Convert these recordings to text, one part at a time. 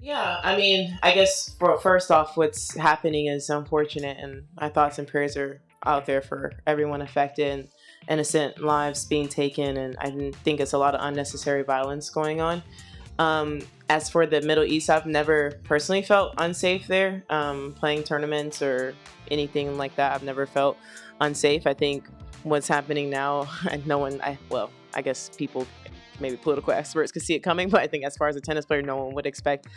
Yeah, I mean, I guess for first off, what's happening is unfortunate, and my thoughts and prayers are out there for everyone affected and innocent lives being taken. And I think it's a lot of unnecessary violence going on. As for the Middle East, I've never personally felt unsafe there. Playing tournaments or anything like that, I've never felt unsafe. I think what's happening now, and no one, I guess people, maybe political experts could see it coming, but I think as far as a tennis player, no one would expect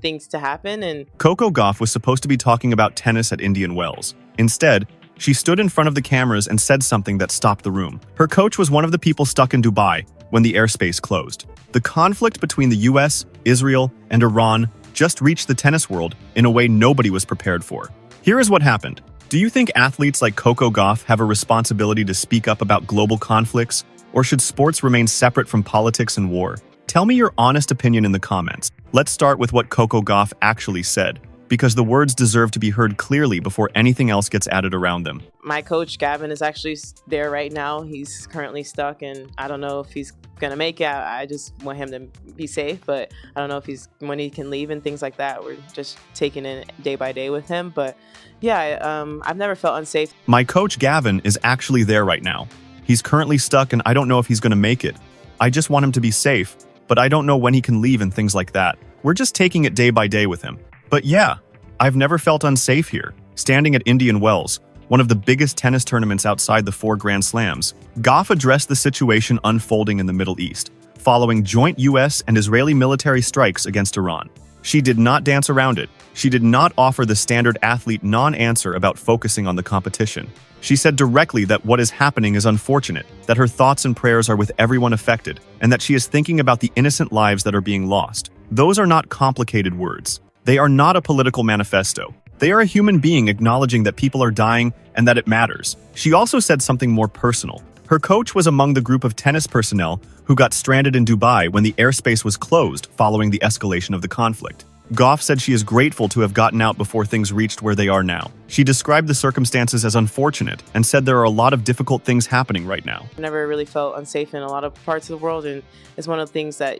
things to happen. And Coco Gauff was supposed to be talking about tennis at Indian Wells. Instead, she stood in front of the cameras and said something that stopped the room. Her coach was one of the people stuck in Dubai when the airspace closed. The conflict between the US, Israel, and Iran just reached the tennis world in a way nobody was prepared for. Here is what happened. Do you think athletes like Coco Gauff have a responsibility to speak up about global conflicts, or should sports remain separate from politics and war? Tell me your honest opinion in the comments. Let's start with what Coco Gauff actually said, because the words deserve to be heard clearly before anything else gets added around them. My coach, Gavin, is actually there right now. He's currently stuck, and I don't know if he's going to make it. I just want him to be safe, but I don't know if when he can leave and things like that. We're just taking it day by day with him. But yeah, I've never felt unsafe. My coach, Gavin, is actually there right now. He's currently stuck, and I don't know if he's going to make it. I just want him to be safe, but I don't know when he can leave and things like that. We're just taking it day by day with him. But yeah, I've never felt unsafe here. Standing at Indian Wells, one of the biggest tennis tournaments outside the 4 Grand Slams, Gauff addressed the situation unfolding in the Middle East, following joint US and Israeli military strikes against Iran. She did not dance around it. She did not offer the standard athlete non-answer about focusing on the competition. She said directly that what is happening is unfortunate, that her thoughts and prayers are with everyone affected, and that she is thinking about the innocent lives that are being lost. Those are not complicated words. They are not a political manifesto. They are a human being acknowledging that people are dying and that it matters. She also said something more personal. Her coach was among the group of tennis personnel who got stranded in Dubai when the airspace was closed following the escalation of the conflict. Gauff said she is grateful to have gotten out before things reached where they are now. She described the circumstances as unfortunate and said there are a lot of difficult things happening right now. I never really felt unsafe in a lot of parts of the world, and it's one of the things that,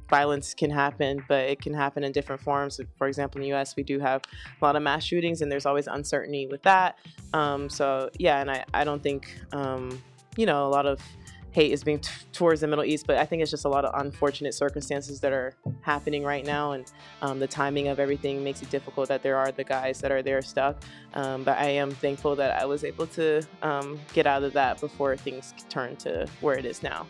violence can happen, but it can happen in different forms. For example, in the US, we do have a lot of mass shootings, and there's always uncertainty with that. And I don't think, a lot of hate is being towards the Middle East, but I think it's just a lot of unfortunate circumstances that are happening right now, and the timing of everything makes it difficult that there are the guys that are there stuck. But I am thankful that I was able to get out of that before things turn to where it is now.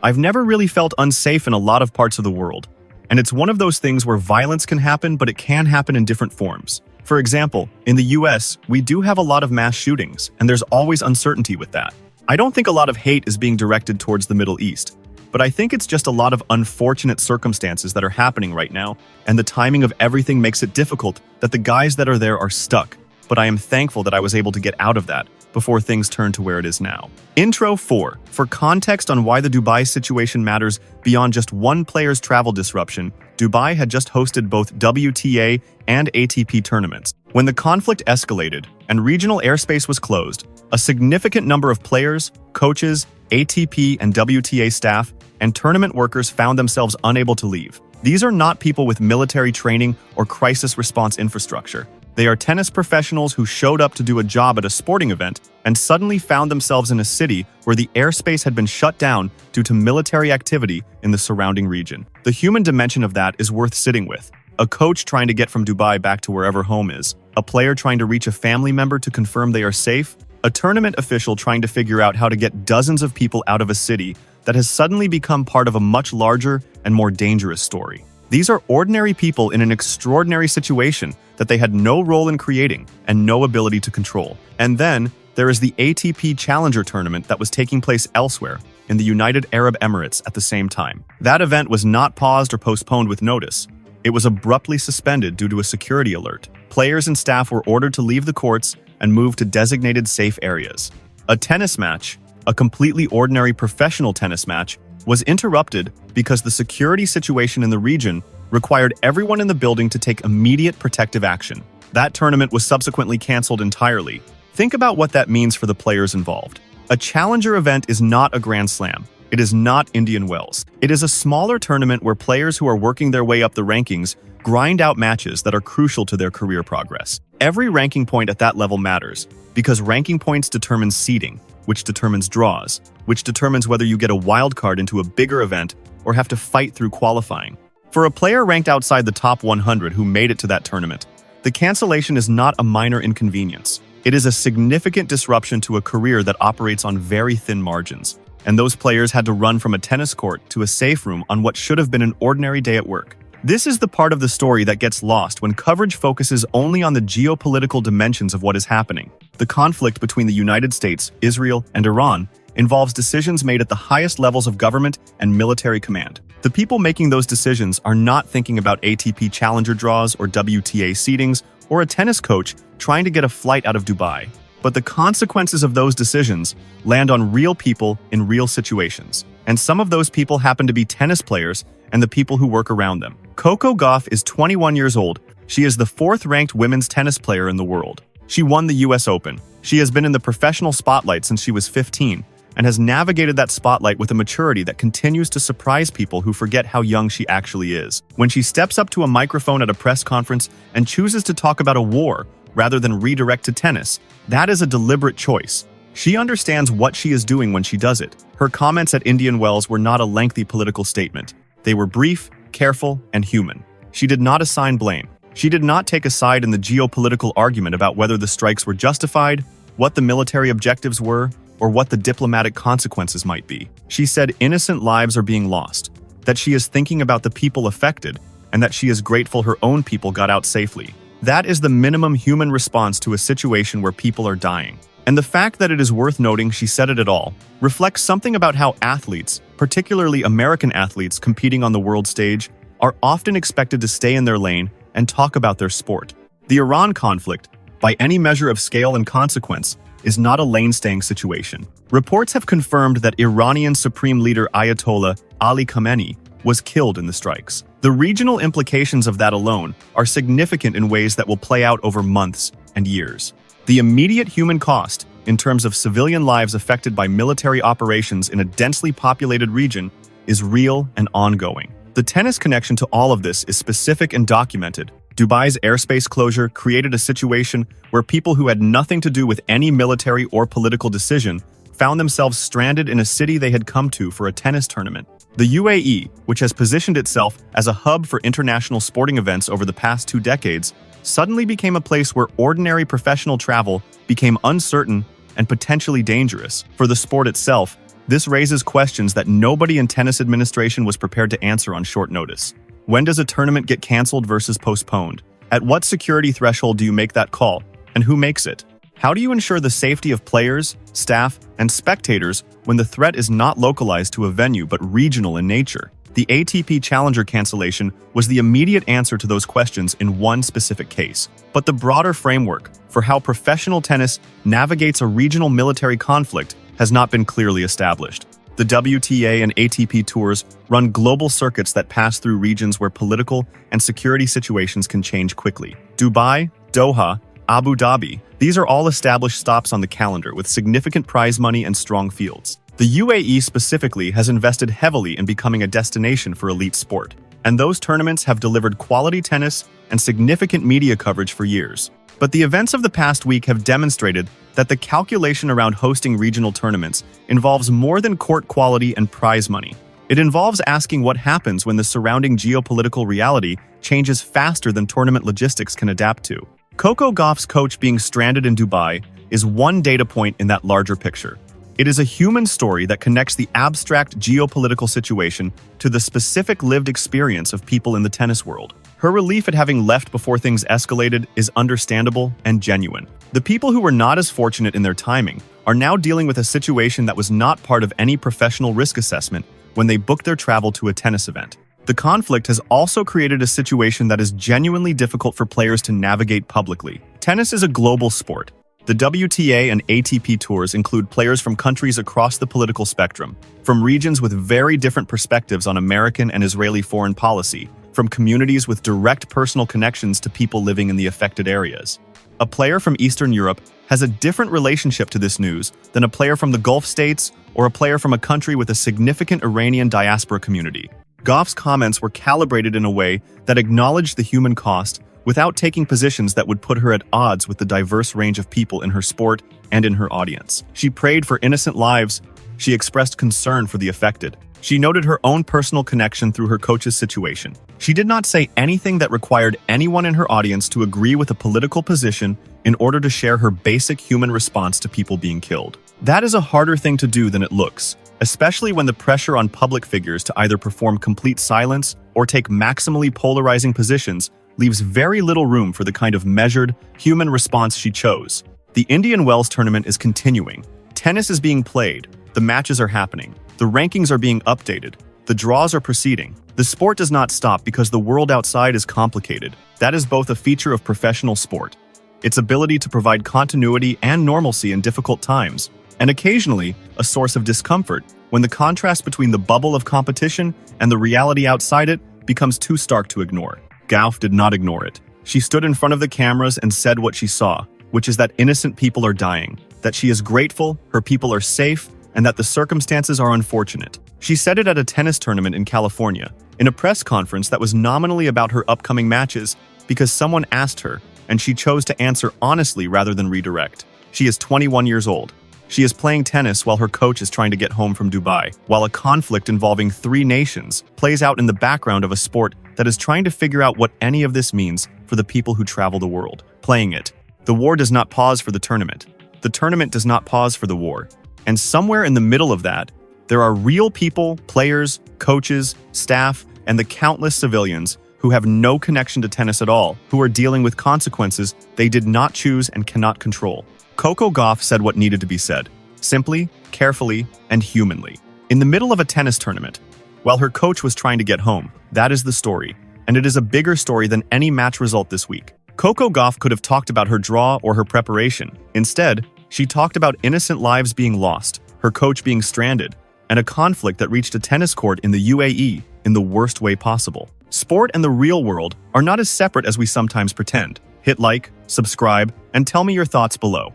I've never really felt unsafe in a lot of parts of the world, and it's one of those things where violence can happen, but it can happen in different forms. For example, in the US, we do have a lot of mass shootings, and there's always uncertainty with that. I don't think a lot of hate is being directed towards the Middle East, but I think it's just a lot of unfortunate circumstances that are happening right now, and the timing of everything makes it difficult that the guys that are there are stuck. But I am thankful that I was able to get out of that before things turn to where it is now. Intro 4. For context on why the Dubai situation matters beyond just one player's travel disruption, Dubai had just hosted both WTA and ATP tournaments. When the conflict escalated and regional airspace was closed, a significant number of players, coaches, ATP and WTA staff, and tournament workers found themselves unable to leave. These are not people with military training or crisis response infrastructure. They are tennis professionals who showed up to do a job at a sporting event and suddenly found themselves in a city where the airspace had been shut down due to military activity in the surrounding region. The human dimension of that is worth sitting with. A coach trying to get from Dubai back to wherever home is, a player trying to reach a family member to confirm they are safe, a tournament official trying to figure out how to get dozens of people out of a city that has suddenly become part of a much larger and more dangerous story. These are ordinary people in an extraordinary situation that they had no role in creating and no ability to control. And then there is the ATP Challenger tournament that was taking place elsewhere in the United Arab Emirates at the same time. That event was not paused or postponed with notice. It was abruptly suspended due to a security alert. Players and staff were ordered to leave the courts and move to designated safe areas. A tennis match, a completely ordinary professional tennis match, was interrupted because the security situation in the region required everyone in the building to take immediate protective action. That tournament was subsequently canceled entirely. Think about what that means for the players involved. A challenger event is not a Grand Slam. It is not Indian Wells. It is a smaller tournament where players who are working their way up the rankings grind out matches that are crucial to their career progress. Every ranking point at that level matters, because ranking points determine seeding, which determines draws, which determines whether you get a wild card into a bigger event or have to fight through qualifying. For a player ranked outside the top 100 who made it to that tournament, the cancellation is not a minor inconvenience. It is a significant disruption to a career that operates on very thin margins, and those players had to run from a tennis court to a safe room on what should have been an ordinary day at work. This is the part of the story that gets lost when coverage focuses only on the geopolitical dimensions of what is happening. The conflict between the United States, Israel, and Iran involves decisions made at the highest levels of government and military command. The people making those decisions are not thinking about ATP challenger draws or WTA seedings or a tennis coach trying to get a flight out of Dubai. But the consequences of those decisions land on real people in real situations. And some of those people happen to be tennis players and the people who work around them. Coco Gauff is 21 years old. She is the 4th-ranked women's tennis player in the world. She won the US Open. She has been in the professional spotlight since she was 15 and has navigated that spotlight with a maturity that continues to surprise people who forget how young she actually is. When she steps up to a microphone at a press conference and chooses to talk about a war rather than redirect to tennis, that is a deliberate choice. She understands what she is doing when she does it. Her comments at Indian Wells were not a lengthy political statement. They were brief, careful, and human. She did not assign blame. She did not take a side in the geopolitical argument about whether the strikes were justified, what the military objectives were, or what the diplomatic consequences might be. She said innocent lives are being lost, that she is thinking about the people affected, and that she is grateful her own people got out safely. That is the minimum human response to a situation where people are dying. And the fact that it is worth noting she said it at all reflects something about how athletes, particularly American athletes competing on the world stage, are often expected to stay in their lane and talk about their sport. The Iran conflict, by any measure of scale and consequence, is not a lane-staying situation. Reports have confirmed that Iranian Supreme Leader Ayatollah Ali Khamenei was killed in the strikes. The regional implications of that alone are significant in ways that will play out over months and years. The immediate human cost, in terms of civilian lives affected by military operations in a densely populated region, is real and ongoing. The tennis connection to all of this is specific and documented. Dubai's airspace closure created a situation where people who had nothing to do with any military or political decision found themselves stranded in a city they had come to for a tennis tournament. The UAE, which has positioned itself as a hub for international sporting events over the past 2 decades, suddenly became a place where ordinary professional travel became uncertain and potentially dangerous. For the sport itself, this raises questions that nobody in tennis administration was prepared to answer on short notice. When does a tournament get canceled versus postponed? At what security threshold do you make that call? And who makes it? How do you ensure the safety of players, staff, and spectators when the threat is not localized to a venue but regional in nature? The ATP Challenger cancellation was the immediate answer to those questions in one specific case. But the broader framework for how professional tennis navigates a regional military conflict has not been clearly established. The WTA and ATP tours run global circuits that pass through regions where political and security situations can change quickly. Dubai, Doha, Abu Dhabi, these are all established stops on the calendar with significant prize money and strong fields. The UAE specifically has invested heavily in becoming a destination for elite sport, and those tournaments have delivered quality tennis and significant media coverage for years. But the events of the past week have demonstrated that the calculation around hosting regional tournaments involves more than court quality and prize money. It involves asking what happens when the surrounding geopolitical reality changes faster than tournament logistics can adapt to. Coco Gauff's coach being stranded in Dubai is one data point in that larger picture. It is a human story that connects the abstract geopolitical situation to the specific lived experience of people in the tennis world. Her relief at having left before things escalated is understandable and genuine. The people who were not as fortunate in their timing are now dealing with a situation that was not part of any professional risk assessment when they booked their travel to a tennis event. The conflict has also created a situation that is genuinely difficult for players to navigate publicly. Tennis is a global sport. The WTA and ATP tours include players from countries across the political spectrum, from regions with very different perspectives on American and Israeli foreign policy, from communities with direct personal connections to people living in the affected areas. A player from Eastern Europe has a different relationship to this news than a player from the Gulf states or a player from a country with a significant Iranian diaspora community. Gauff's comments were calibrated in a way that acknowledged the human cost without taking positions that would put her at odds with the diverse range of people in her sport and in her audience. She prayed for innocent lives. She expressed concern for the affected. She noted her own personal connection through her coach's situation. She did not say anything that required anyone in her audience to agree with a political position in order to share her basic human response to people being killed. That is a harder thing to do than it looks, especially when the pressure on public figures to either perform complete silence or take maximally polarizing positions leaves very little room for the kind of measured, human response she chose. The Indian Wells tournament is continuing. Tennis is being played. The matches are happening. The rankings are being updated. The draws are proceeding. The sport does not stop because the world outside is complicated. That is both a feature of professional sport, its ability to provide continuity and normalcy in difficult times, and occasionally a source of discomfort when the contrast between the bubble of competition and the reality outside it becomes too stark to ignore. Gauff did not ignore it. She stood in front of the cameras and said what she saw, which is that innocent people are dying, that she is grateful, her people are safe, and that the circumstances are unfortunate. She said it at a tennis tournament in California, in a press conference that was nominally about her upcoming matches because someone asked her, and she chose to answer honestly rather than redirect. She is 21 years old. She is playing tennis while her coach is trying to get home from Dubai, while a conflict involving 3 nations plays out in the background of a sport that is trying to figure out what any of this means for the people who travel the world, playing it. The war does not pause for the tournament. The tournament does not pause for the war. And somewhere in the middle of that, there are real people, players, coaches, staff, and the countless civilians who have no connection to tennis at all, who are dealing with consequences they did not choose and cannot control. Coco Gauff said what needed to be said, simply, carefully, and humanly. In the middle of a tennis tournament, while her coach was trying to get home. That is the story, and it is a bigger story than any match result this week. Coco Gauff could have talked about her draw or her preparation. Instead, she talked about innocent lives being lost, her coach being stranded, and a conflict that reached a tennis court in the UAE in the worst way possible. Sport and the real world are not as separate as we sometimes pretend. Hit like, subscribe, and tell me your thoughts below.